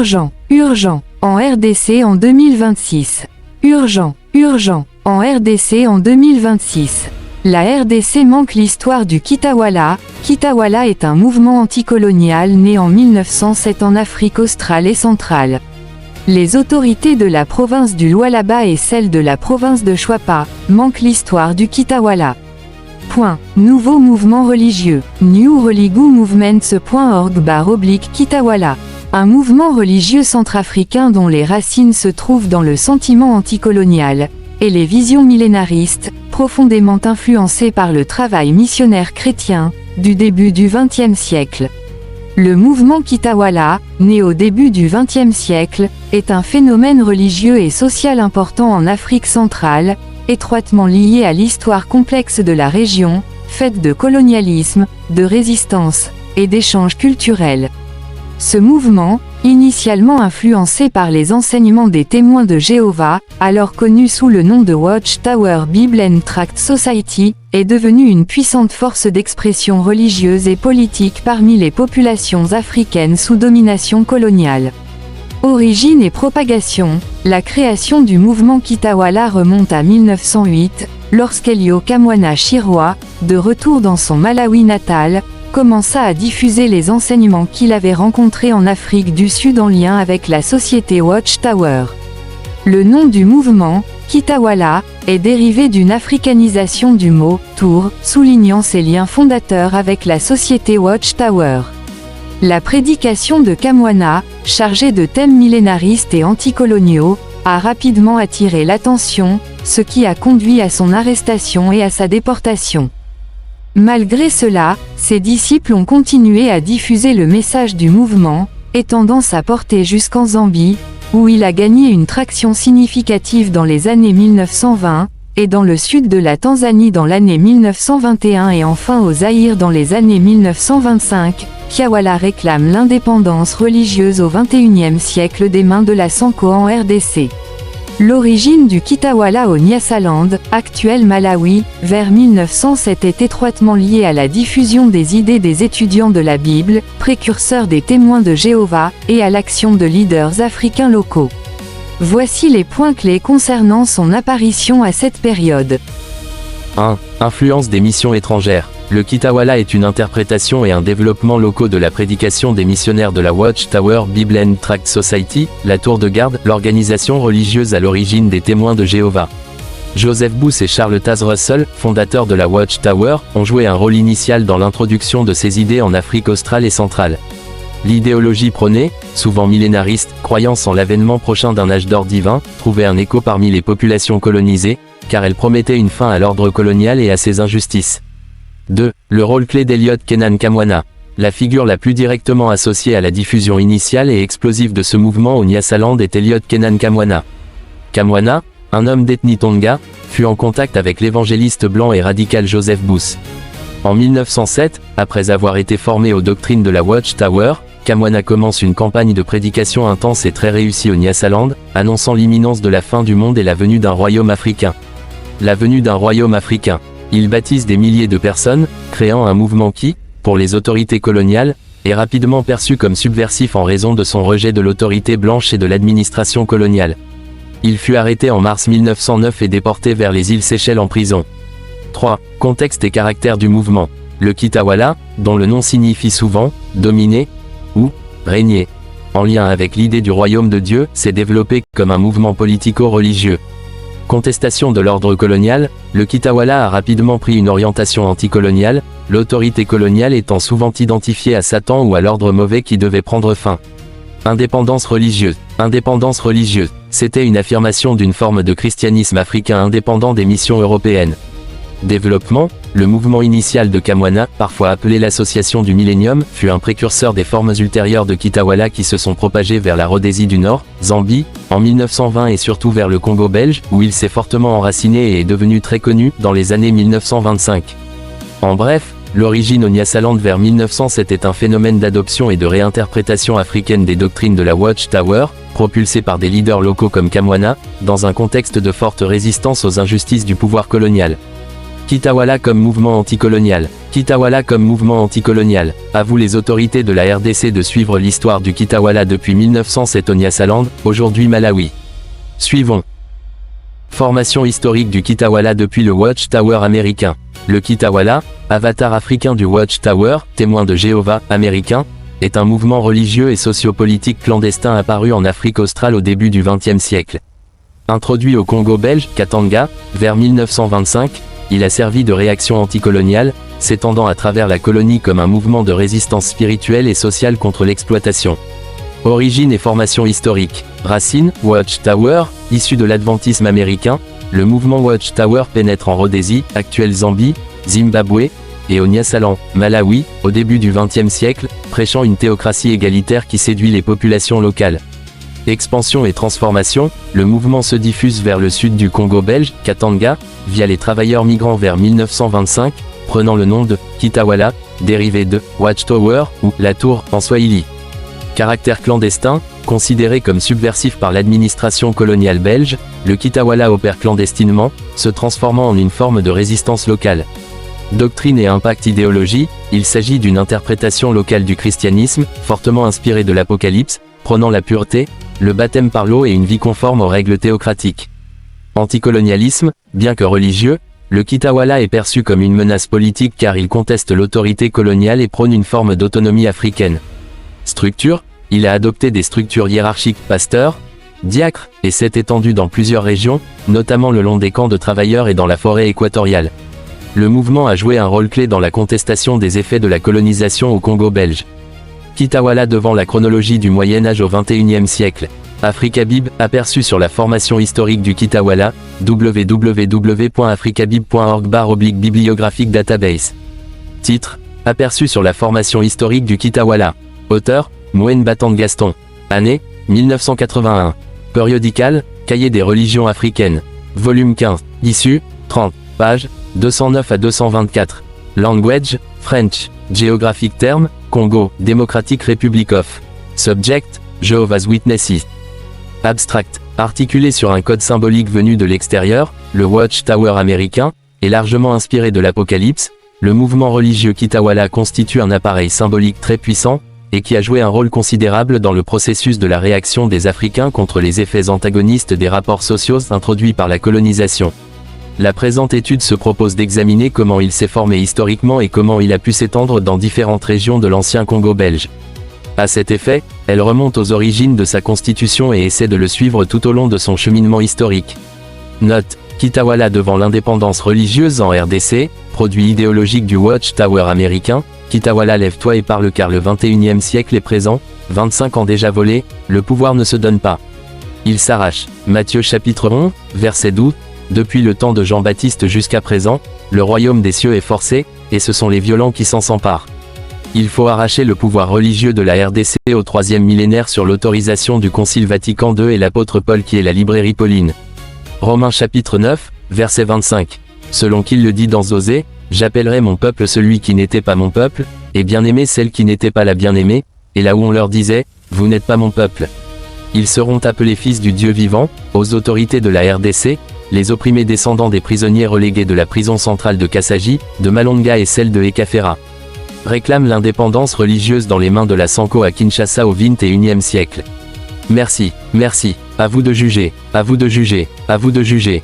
Urgent, urgent, en RDC en 2026. Urgent, urgent, en RDC en 2026. La RDC manque l'histoire du Kitawala. Kitawala est un mouvement anticolonial né en 1907 en Afrique australe et centrale. Les autorités de la province du Lualaba et celles de la province de Chouapa manquent l'histoire du Kitawala. Nouveau mouvement religieux. newreligiousmovements.org/Kitawala. Un mouvement religieux centrafricain dont les racines se trouvent dans le sentiment anticolonial et les visions millénaristes, profondément influencées par le travail missionnaire chrétien du début du XXe siècle. Le mouvement Kitawala, né au début du XXe siècle, est un phénomène religieux et social important en Afrique centrale, étroitement lié à l'histoire complexe de la région, faite de colonialisme, de résistance et d'échanges culturels. Ce mouvement, initialement influencé par les enseignements des témoins de Jéhovah, alors connu sous le nom de Watchtower Bible and Tract Society, est devenu une puissante force d'expression religieuse et politique parmi les populations africaines sous domination coloniale. Origine et propagation. La création du mouvement Kitawala remonte à 1908, lorsqu'Elio Kamwana Chirwa, de retour dans son Malawi natal, commença à diffuser les enseignements qu'il avait rencontrés en Afrique du Sud en lien avec la société Watchtower. Le nom du mouvement, Kitawala, est dérivé d'une africanisation du mot « tour », soulignant ses liens fondateurs avec la société Watchtower. La prédication de Kamwana, chargée de thèmes millénaristes et anticoloniaux, a rapidement attiré l'attention, ce qui a conduit à son arrestation et à sa déportation. Malgré cela, ses disciples ont continué à diffuser le message du mouvement, étendant sa portée jusqu'en Zambie, où il a gagné une traction significative dans les années 1920, et dans le sud de la Tanzanie dans l'année 1921 et enfin au Zaïre dans les années 1925. Kitawala réclame l'indépendance religieuse au XXIe siècle des mains de la Sanko en RDC. L'origine du Kitawala au Nyasaland, actuel Malawi, vers 1907 est étroitement liée à la diffusion des idées des étudiants de la Bible, précurseurs des témoins de Jéhovah, et à l'action de leaders africains locaux. Voici les points clés concernant son apparition à cette période. 1. Influence des missions étrangères. Le Kitawala est une interprétation et un développement locaux de la prédication des missionnaires de la Watchtower Bible and Tract Society, la tour de garde, l'organisation religieuse à l'origine des témoins de Jéhovah. Joseph Booth et Charles Taze Russell, fondateurs de la Watchtower, ont joué un rôle initial dans l'introduction de ces idées en Afrique australe et centrale. L'idéologie prônée, souvent millénariste, croyance en l'avènement prochain d'un âge d'or divin, trouvait un écho parmi les populations colonisées, car elle promettait une fin à l'ordre colonial et à ses injustices. 2. Le rôle clé d'Eliot Kenan Kamwana. La figure la plus directement associée à la diffusion initiale et explosive de ce mouvement au Nyasaland est Eliot Kenan Kamwana. Kamwana, un homme d'ethnie Tonga, fut en contact avec l'évangéliste blanc et radical Joseph Booth. En 1907, après avoir été formé aux doctrines de la Watchtower, Kamwana commence une campagne de prédication intense et très réussie au Nyasaland, annonçant l'imminence de la fin du monde et la venue d'un royaume africain. La venue d'un royaume africain. Il baptise des milliers de personnes, créant un mouvement qui, pour les autorités coloniales, est rapidement perçu comme subversif en raison de son rejet de l'autorité blanche et de l'administration coloniale. Il fut arrêté en mars 1909 et déporté vers les îles Seychelles en prison. 3. Contexte et caractère du mouvement. Le Kitawala, dont le nom signifie souvent « dominer » ou « régner », en lien avec l'idée du royaume de Dieu, s'est développé comme un mouvement politico-religieux. Contestation de l'ordre colonial, le Kitawala a rapidement pris une orientation anticoloniale, l'autorité coloniale étant souvent identifiée à Satan ou à l'ordre mauvais qui devait prendre fin. Indépendance religieuse. Indépendance religieuse, c'était une affirmation d'une forme de christianisme africain indépendant des missions européennes. Développement, le mouvement initial de Kamwana, parfois appelé l'association du millénium, fut un précurseur des formes ultérieures de Kitawala qui se sont propagées vers la Rhodésie du Nord, Zambie, en 1920 et surtout vers le Congo belge, où il s'est fortement enraciné et est devenu très connu, dans les années 1925. En bref, l'origine au Nyasaland vers 1907 est un phénomène d'adoption et de réinterprétation africaine des doctrines de la Watchtower, propulsé par des leaders locaux comme Kamwana, dans un contexte de forte résistance aux injustices du pouvoir colonial. Kitawala comme mouvement anticolonial. Kitawala comme mouvement anticolonial. À vous les autorités de la RDC de suivre l'histoire du Kitawala depuis 1907 au Nyasaland, aujourd'hui Malawi. Suivons. Formation historique du Kitawala depuis le Watchtower américain. Le Kitawala, avatar africain du Watchtower, témoin de Jéhovah, américain, est un mouvement religieux et sociopolitique clandestin apparu en Afrique australe au début du XXe siècle. Introduit au Congo belge, Katanga, vers 1925, il a servi de réaction anticoloniale, s'étendant à travers la colonie comme un mouvement de résistance spirituelle et sociale contre l'exploitation. Origine et formation historique. Racine, Watchtower, issu de l'adventisme américain, le mouvement Watchtower pénètre en Rhodésie, actuelle Zambie, Zimbabwe, et au Nyasaland, Malawi, au début du XXe siècle, prêchant une théocratie égalitaire qui séduit les populations locales. Expansion et transformation, le mouvement se diffuse vers le sud du Congo belge, Katanga, via les travailleurs migrants vers 1925, prenant le nom de Kitawala, dérivé de Watchtower ou la tour en swahili. Caractère clandestin, considéré comme subversif par l'administration coloniale belge, le Kitawala opère clandestinement, se transformant en une forme de résistance locale. Doctrine et impact idéologie, il s'agit d'une interprétation locale du christianisme, fortement inspirée de l'Apocalypse, prônant la pureté, le baptême par l'eau et une vie conforme aux règles théocratiques. Anticolonialisme, bien que religieux, le Kitawala est perçu comme une menace politique car il conteste l'autorité coloniale et prône une forme d'autonomie africaine. Structure, il a adopté des structures hiérarchiques pasteurs, diacres, et s'est étendu dans plusieurs régions, notamment le long des camps de travailleurs et dans la forêt équatoriale. Le mouvement a joué un rôle clé dans la contestation des effets de la colonisation au Congo belge. Kitawala devant la chronologie du Moyen Âge au XXIe siècle. Africabib, aperçu sur la formation historique du Kitawala, www.africabib.org/bibliographique database. Titre, aperçu sur la formation historique du Kitawala. Auteur, Mouen Batang Gaston. Année, 1981. Periodical, Cahier des religions africaines. Volume 15. Issue, 30. Pages, 209 à 224. Language, French. Geographic term, Congo, Democratic Republic of. Subject, Jehovah's Witnesses. Abstract, articulé sur un code symbolique venu de l'extérieur, le Watchtower américain, est largement inspiré de l'Apocalypse. Le mouvement religieux Kitawala constitue un appareil symbolique très puissant, et qui a joué un rôle considérable dans le processus de la réaction des Africains contre les effets antagonistes des rapports sociaux introduits par la colonisation. La présente étude se propose d'examiner comment il s'est formé historiquement et comment il a pu s'étendre dans différentes régions de l'ancien Congo belge. À cet effet, elle remonte aux origines de sa constitution et essaie de le suivre tout au long de son cheminement historique. Note, Kitawala devant l'indépendance religieuse en RDC, produit idéologique du Watchtower américain, Kitawala lève-toi et parle car le 21e siècle est présent, 25 ans déjà volés, le pouvoir ne se donne pas. Il s'arrache. Matthieu chapitre 11, verset 12, depuis le temps de Jean-Baptiste jusqu'à présent, le royaume des cieux est forcé, et ce sont les violents qui s'en s'emparent. Il faut arracher le pouvoir religieux de la RDC au 3e millénaire sur l'autorisation du Concile Vatican II et l'apôtre Paul qui est la librairie Pauline. Romains chapitre 9, verset 25. Selon qu'il le dit dans Osée, j'appellerai mon peuple celui qui n'était pas mon peuple, et bien-aimé celle qui n'était pas la bien-aimée, et là où on leur disait, vous n'êtes pas mon peuple. Ils seront appelés fils du Dieu vivant, aux autorités de la RDC, les opprimés descendants des prisonniers relégués de la prison centrale de Kassaji, de Malonga et celle de Ekafera. Réclament l'indépendance religieuse dans les mains de la Sanko à Kinshasa au XXIe siècle. Merci, merci, à vous de juger, à vous de juger, à vous de juger.